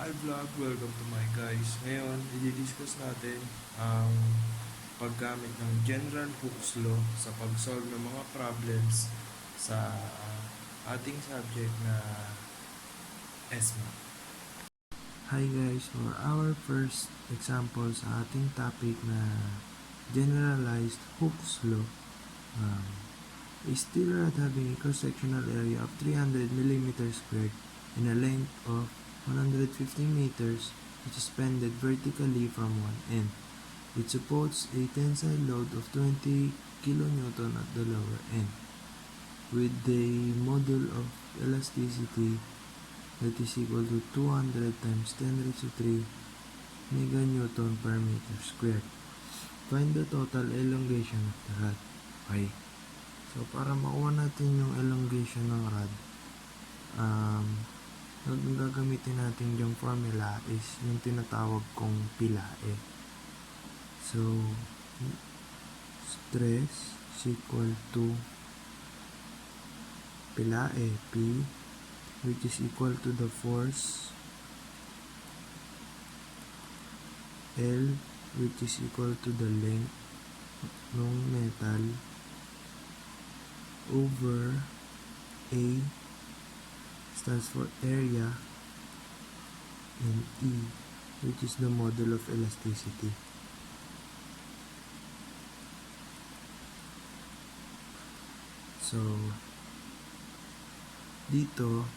Hi vlog, welcome to my guys. Ngayon, i-discuss natin ang paggamit ng general Hooke's law sa pag-solve ng mga problems sa ating subject na Smath. Hi guys, for our first example sa ating topic na generalized Hooke's law, a steel rod having a cross-sectional area of 300 mm squared and a length of 150 meters, which is suspended vertically from one end. It supports a tensile load of 20 kN at the lower end, with the module of elasticity that is equal to 200 times 10 raised to 3 meganewton per meter squared. Find the total elongation of the rod. Okay. So, para makuha natin yung elongation ng rod, ang gagamitin natin yung formula is yung tinatawag kong pilae. So, stress is equal to pilae, P, which is equal to the force, L, which is equal to the length ng metal, over A, stands for area, and E, which is the module of elasticity. So, dito,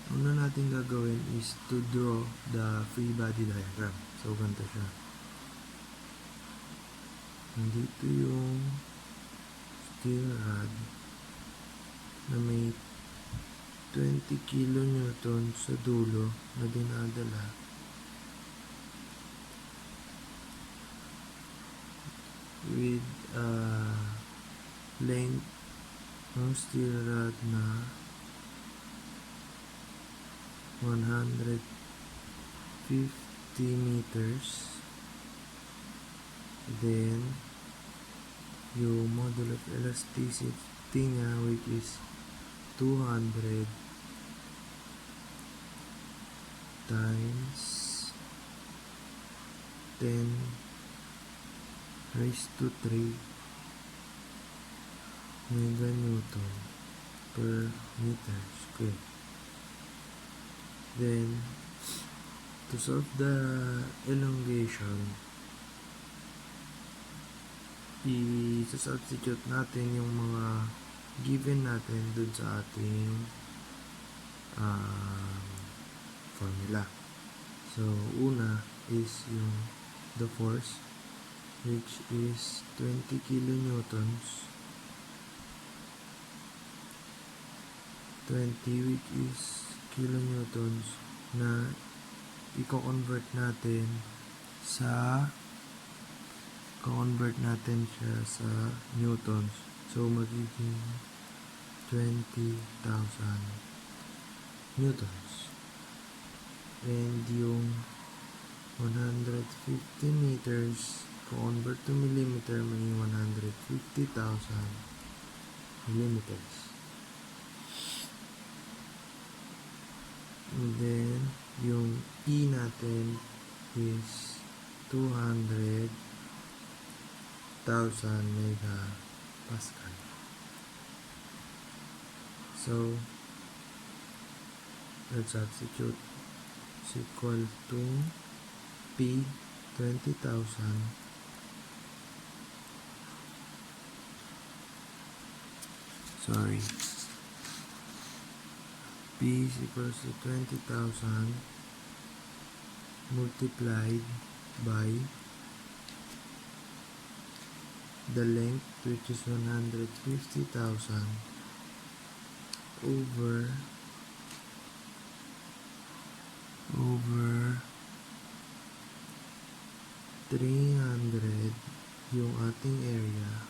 una natin gagawin is to draw the free body diagram. So, ganito siya. Nandito yung steel rod na may 20 kN sa dulo na dinadala with length ng steel rod na 150 meters. Then yung module of elasticity niya, which is 200 times 10 raised to 3 meganewton per meter square. Then, to solve the elongation, i-substitute natin yung mga given natin dun sa ating formula. So, una is yung the force, which is 20 kilonewtons, 20 which is kilonewtons, na i-convert natin siya sa newtons. So, magiging 20,000 newtons. And yung 150 meters, convert to millimeter, may 150,000 millimeters. And then, yung E natin is 200,000 megapascal. So, let's substitute. Is equal to P, 20,000, P is equals to 20,000 multiplied by the length, which is 150,000, over 300 yung ating area,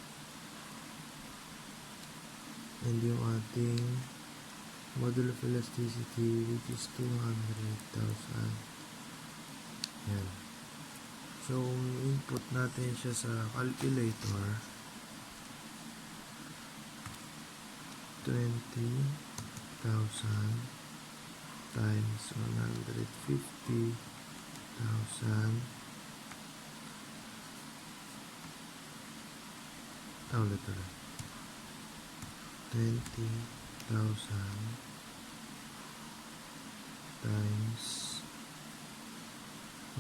and yung ating module of elasticity, which is 200,000. Yan. So, input natin siya sa calculator. 20,000 times 150,000. Ulit. 20,000 times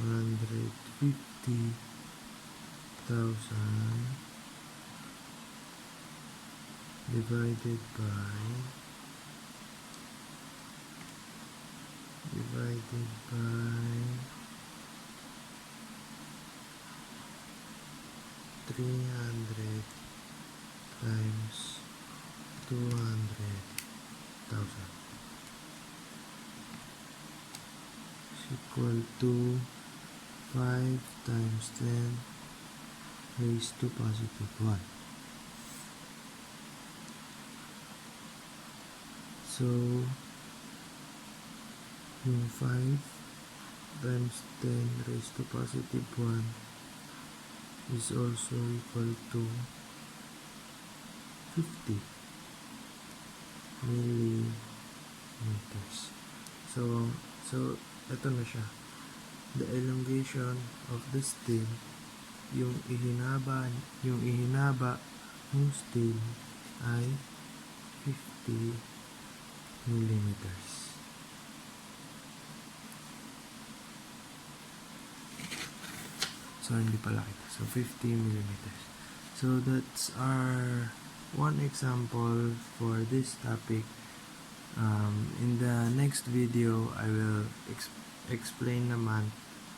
150,000 divided by 300 times 200,000 is equal to 5 times 10 raised to positive 1. So, yung 5 times 10 raised to positive 1 is also equal to 50 millimeters. So ito na siya. The elongation of the stem, yung ihinaba ng stem ay 50 millimeters. So, hindi pala kita. So, 50 millimeters. So, that's our one example for this topic. In the next video, I will explain naman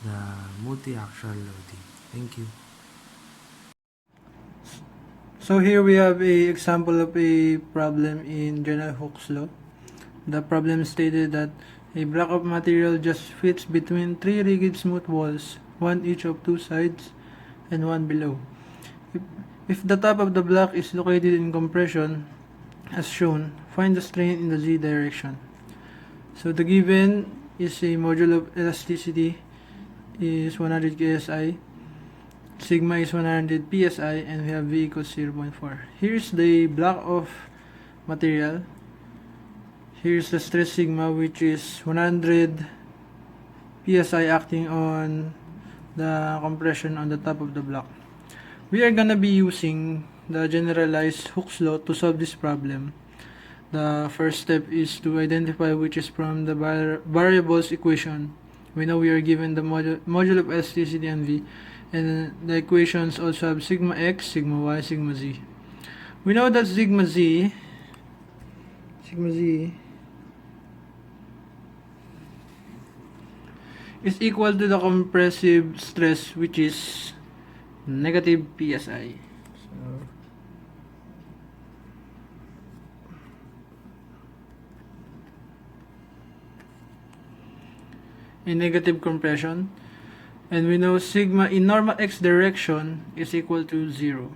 the multi-axial loading. Thank you. So here we have a example of a problem in general Hooke's law. The problem stated that a block of material just fits between 3 rigid smooth walls, one each of 2 sides and one below. If the top of the block is located in compression, as shown, find the strain in the z direction. So the given is a module of elasticity is 100 ksi, sigma is 100 psi, and we have v equals 0.4. Here's the block of material. Here's the stress sigma, which is 100 psi acting on the compression on the top of the block. We are gonna be using the generalized Hooke's law to solve this problem. The first step is to identify which is from the variables equation. We know we are given the module of elasticity and v, and the equations also have sigma x, sigma y, sigma z. We know that sigma z is equal to the compressive stress, which is negative psi. So, in negative compression, and we know sigma in normal x direction is equal to 0.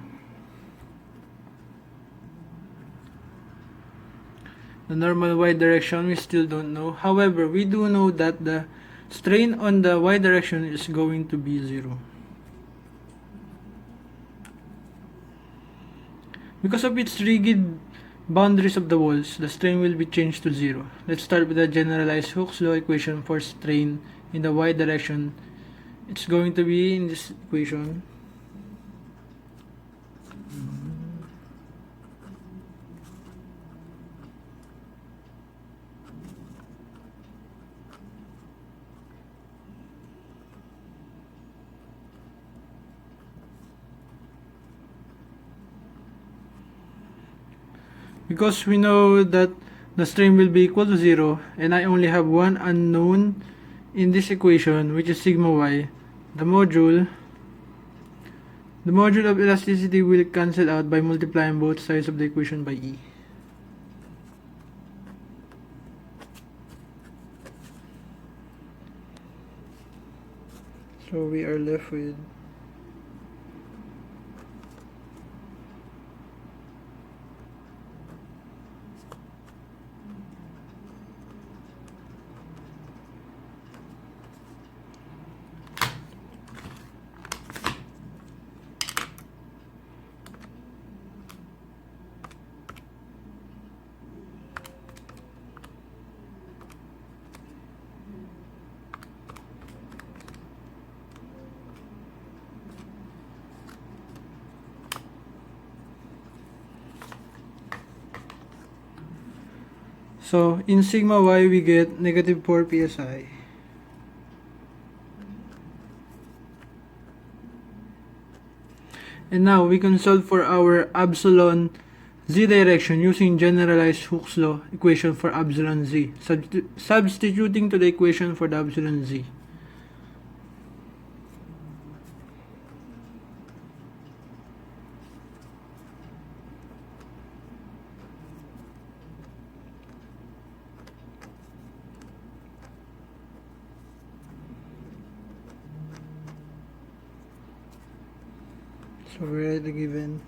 The normal y direction we still don't know. However, we do know that the strain on the y direction is going to be 0. Because of its rigid boundaries of the walls, the strain will be changed to 0. Let's start with the generalized Hooke's law equation for strain in the y direction. It's going to be in this equation. Because we know that the strain will be equal to 0, and I only have one unknown in this equation, which is sigma y, the module of elasticity will cancel out by multiplying both sides of the equation by E. So we are left with So in sigma y we get negative 4 psi. And now we can solve for our epsilon z direction using generalized Hooke's law equation for epsilon z, substituting to the equation for the epsilon z. So we write the given.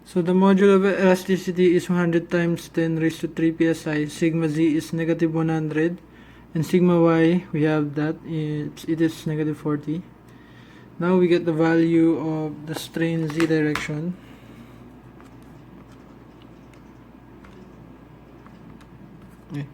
So the module of elasticity is 100 times 10 raised to 3 psi. Sigma z is negative 100. And sigma y, we have that, it is negative 40. Now we get the value of the strain z direction. Okay.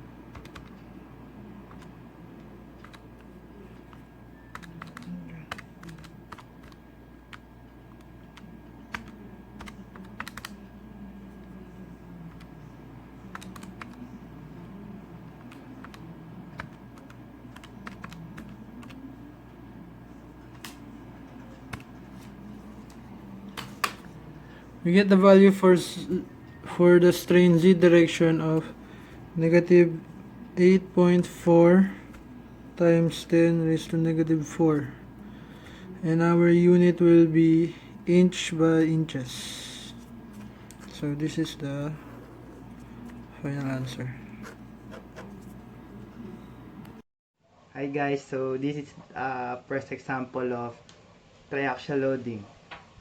We get the value for the strain z direction of negative 8.4 times 10 raised to negative 4. And our unit will be inch by inches. So this is the final answer. Hi guys, so this is first example of triaxial loading.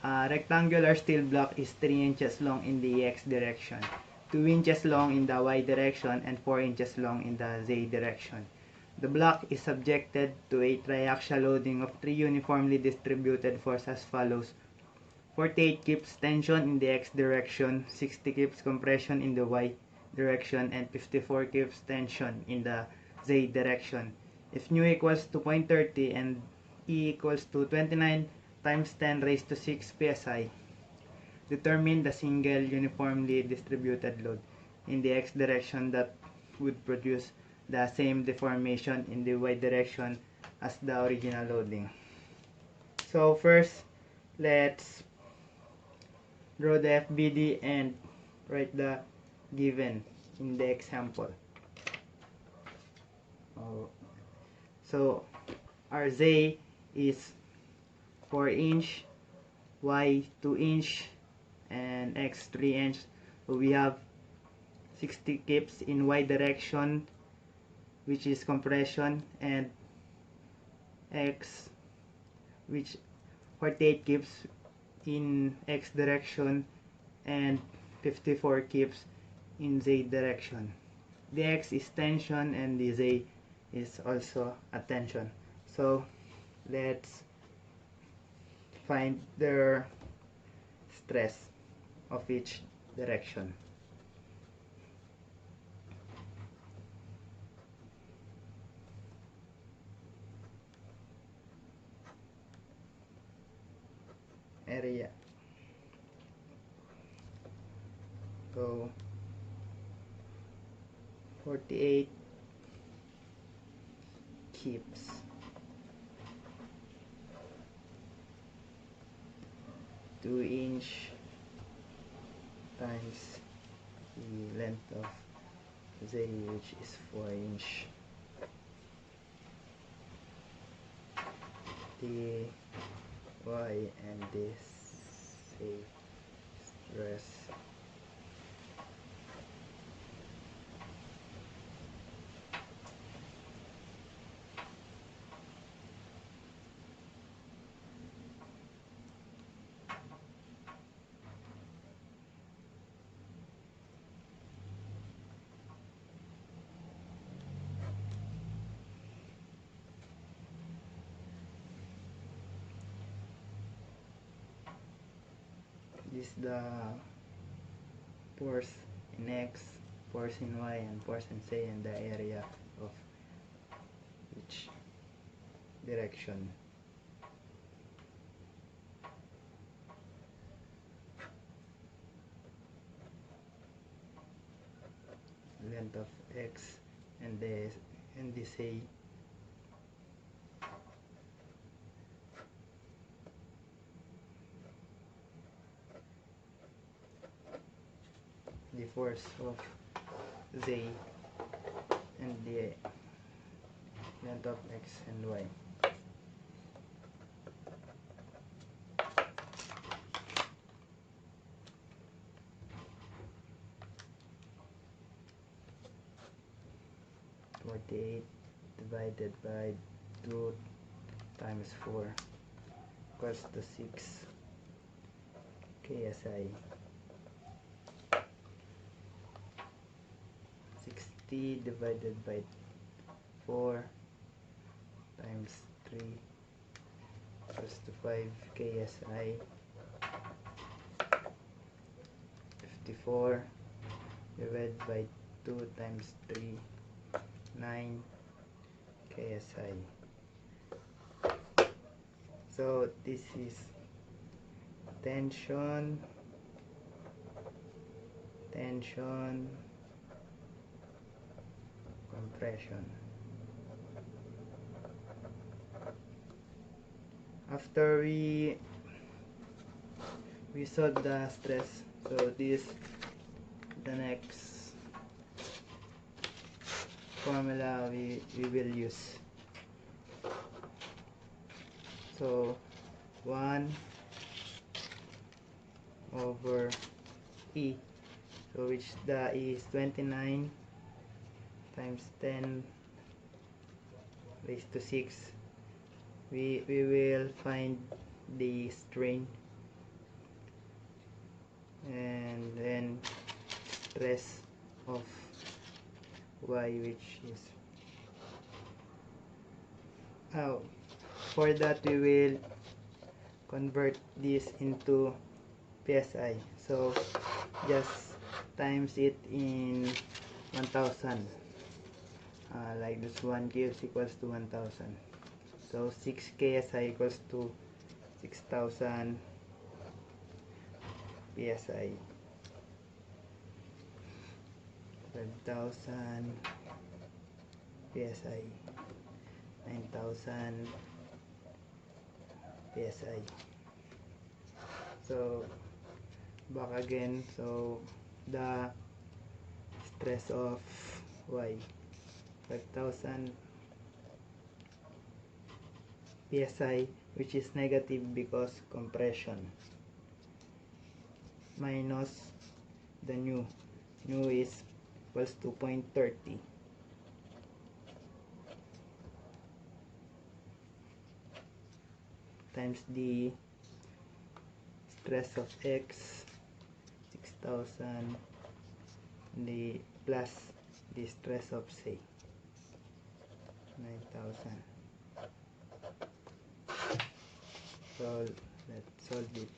Rectangular steel block is 3 inches long in the x direction, 2 inches long in the y direction, and 4 inches long in the z direction. The block is subjected to a triaxial loading of 3 uniformly distributed forces as follows: 48 kips tension in the x direction, 60 kips compression in the y direction, and 54 kips tension in the z direction. If nu equals 2.30 and E equals to 29 times 10 raised to 6 psi, determine the single uniformly distributed load in the x direction that would produce the same deformation in the y direction as the original loading. So first, let's draw the FBD and write the given in the example. So our Z is 4 inch, Y 2 inch, and X 3 inch. So we have 60 kips in Y direction, which is compression, and X, which 48 kips in X direction, and 54 kips in Z direction. The X is tension and the Z is also a tension. So let's find the stress of each direction. Area. So 48 kips (2 inch) times the length of Z, which is 4 inch. The Y and this stress is the force in X, force in Y, and force in Z, and the area of each direction. Length of X and the Z, the force of Z, and the length of X and Y. (48) divided by 2 times 4 equals to 6 KSI. 60 divided by 4 times 3 equals to 5 KSI. 54 divided by 2 times 3, 9 KSI. So this is tension, compression. After we solve the stress, so this the next formula we will use. So 1 over E, so which the E is 29 times 10 raised to 6. We will find the strain, and then stress of Y, which is for that we will convert this into PSI, so just times it in 1000, like this 1 gives equals to 1000, so 6 KSI equals to 6000 PSI. 12,000 PSI, 9,000 PSI. So back again, so the stress of Y, 5,000 PSI, which is negative because compression, minus the nu is equals to 0.30, times the stress of X, 6,000, the plus the stress of Z, 9,000. So let's solve it.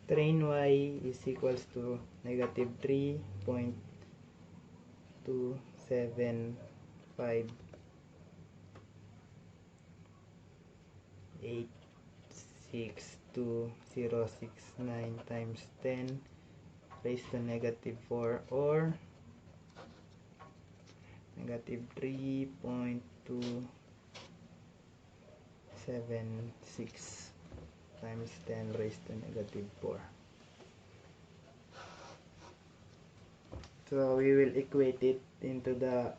Strain Y is equals to negative 3.275862069 times 10 raised to negative 4, or negative 3.276 times 10 raised to negative 4. So we will equate it into the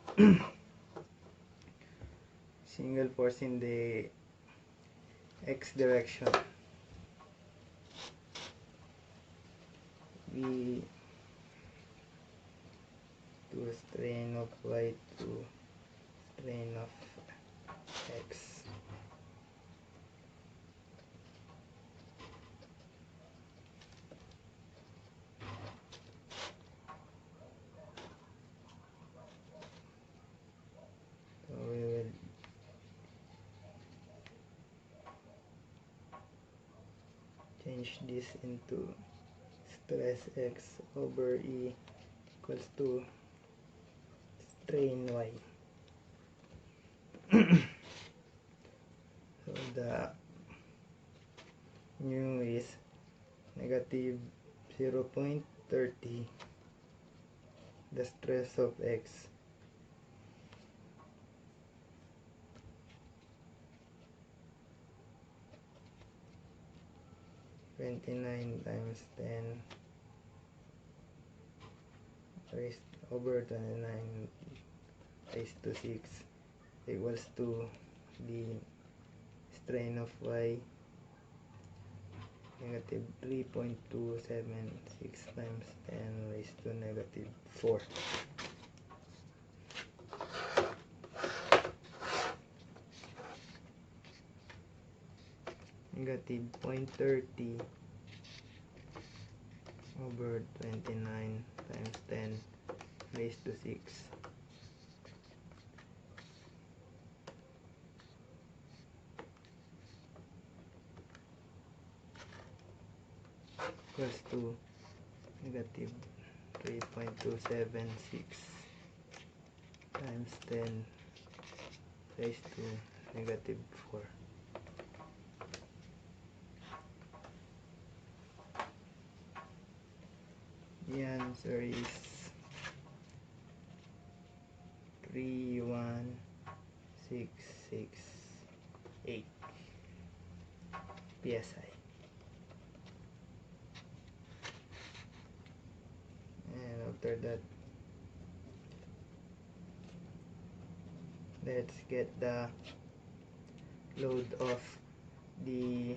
single force in the X direction. strain of y to strain of x. So we will change this into stress x over e equals to strain y. So the mu is negative 0.30, the stress of x, (29 times 10 raised over 29 raised to 6) equals to the strain of y, negative 3.276 times 10 raised to negative 4. Negative 0.30 over 29 times 10 raised to 6 equals to negative 3.276 times 10 raised to negative 4. The answer is 31668 psi. And after that, let's get the load of the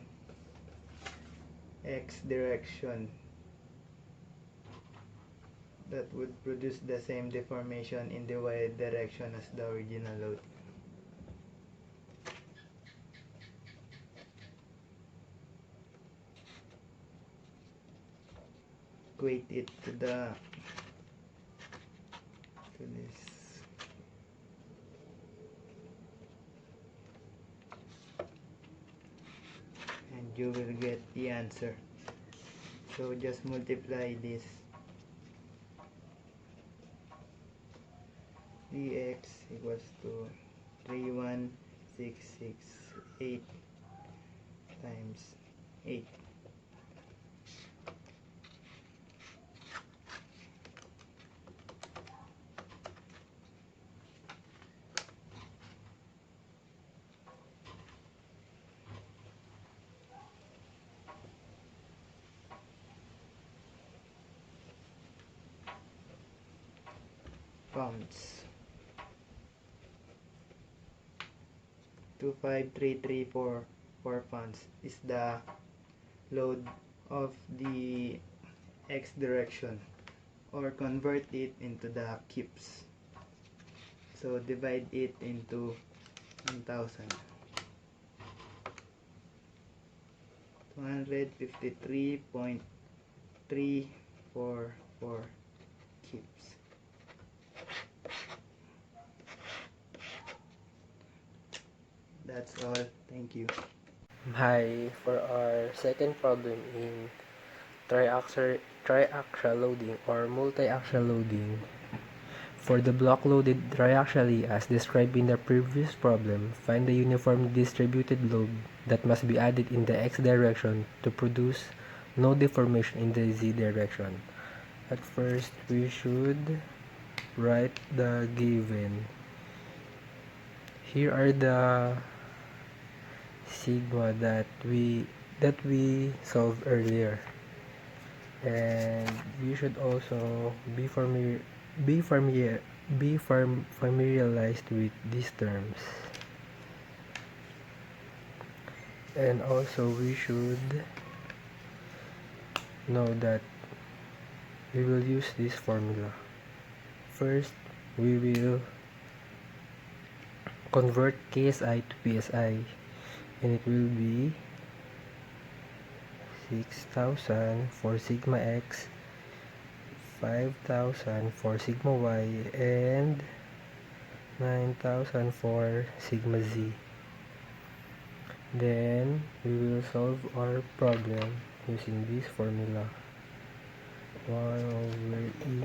x direction that would produce the same deformation in the y direction as the original load. Equate it to this, and you will get the answer. So just multiply this. Dx equals to 31668 times 8. Pounds. 25334 pounds is the load of the x direction, or convert it into the kips. So divide it into 1000. 253.344 kips. That's all. Thank you. Hi, for our second problem in triaxial loading or multi-axial loading. For the block loaded triaxially as described in the previous problem, find the uniformly distributed load that must be added in the x direction to produce no deformation in the z direction. At first, we should write the given. Here are the sigma that we solved earlier, and we should also be familiarized with these terms, and also we should know that we will use this formula. First, we will convert KSI to PSI, and it will be 6,000 for sigma x, 5,000 for sigma y, and 9,000 for sigma z. Then we will solve our problem using this formula. 1 over E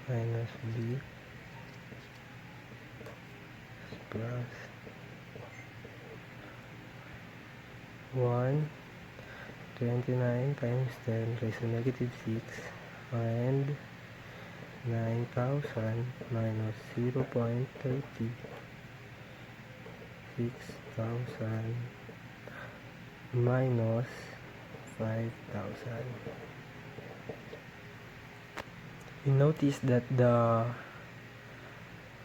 minus B plus 29 times 10 raised to negative 6 and 9,000 minus 0.30, 6,000 minus 5,000. You notice that the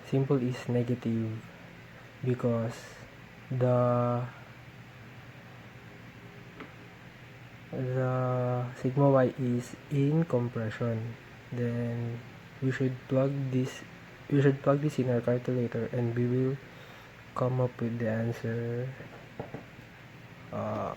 symbol is negative because the sigma y is in compression. Then we should plug this in our calculator, and we will come up with the answer. uh,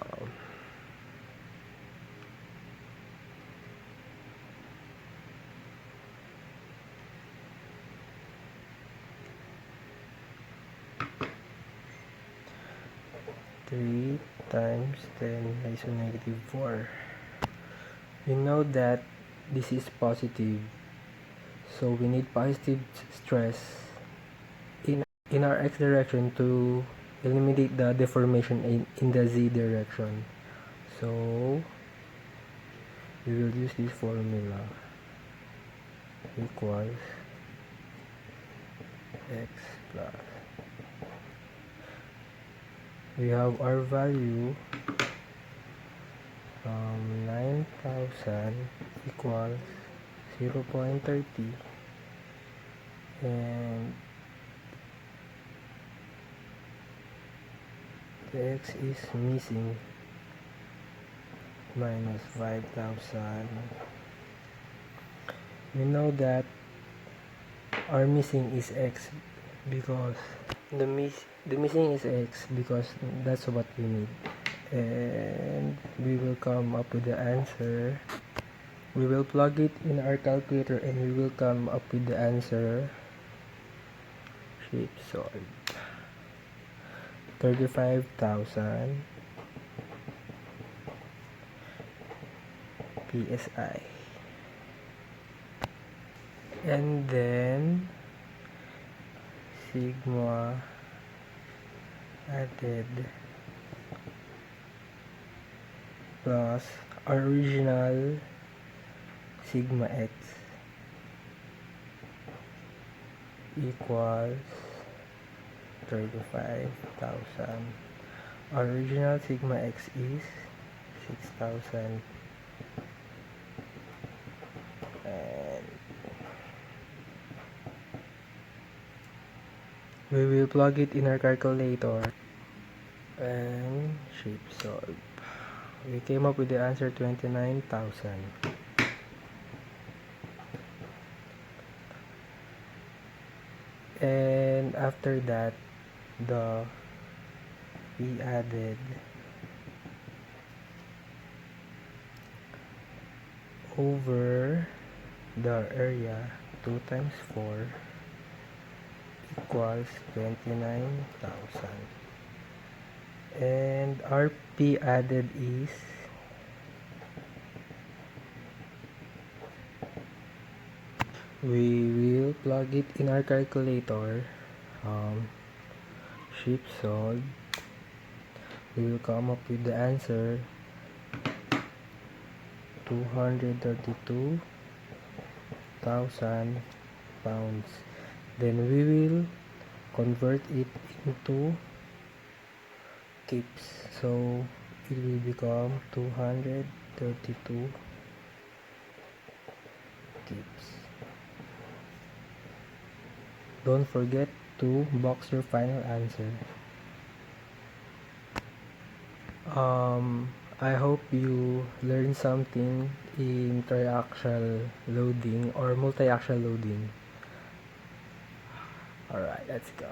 3 times 10 raised to negative 4. We know that this is positive, so we need positive stress in our x direction to eliminate the deformation in the z direction. So we will use this formula, equals x plus, we have our value 9,000 equals 0.30, and the x is missing, minus 5,000. We know that our missing is x because the missing is x because that's what we need, and we will come up with the answer. We will plug it in our calculator and we will come up with the answer. Shape solved 35,000 psi, and then sigma added plus our original sigma x equals 35,000. Our original sigma x is 6,000, and we will plug it in our calculator and shape solve. We came up with the answer 29,000. And after that, we added over the area 2 times 4 equals 29,000, and our P added is we will plug it in our calculator, shape solve. We will come up with the answer 232,000 pounds. Then we will convert it into kips, so it will become 232 kips. Don't forget to box your final answer. I hope you learned something in triaxial loading or multi-axial loading. Alright, let's go.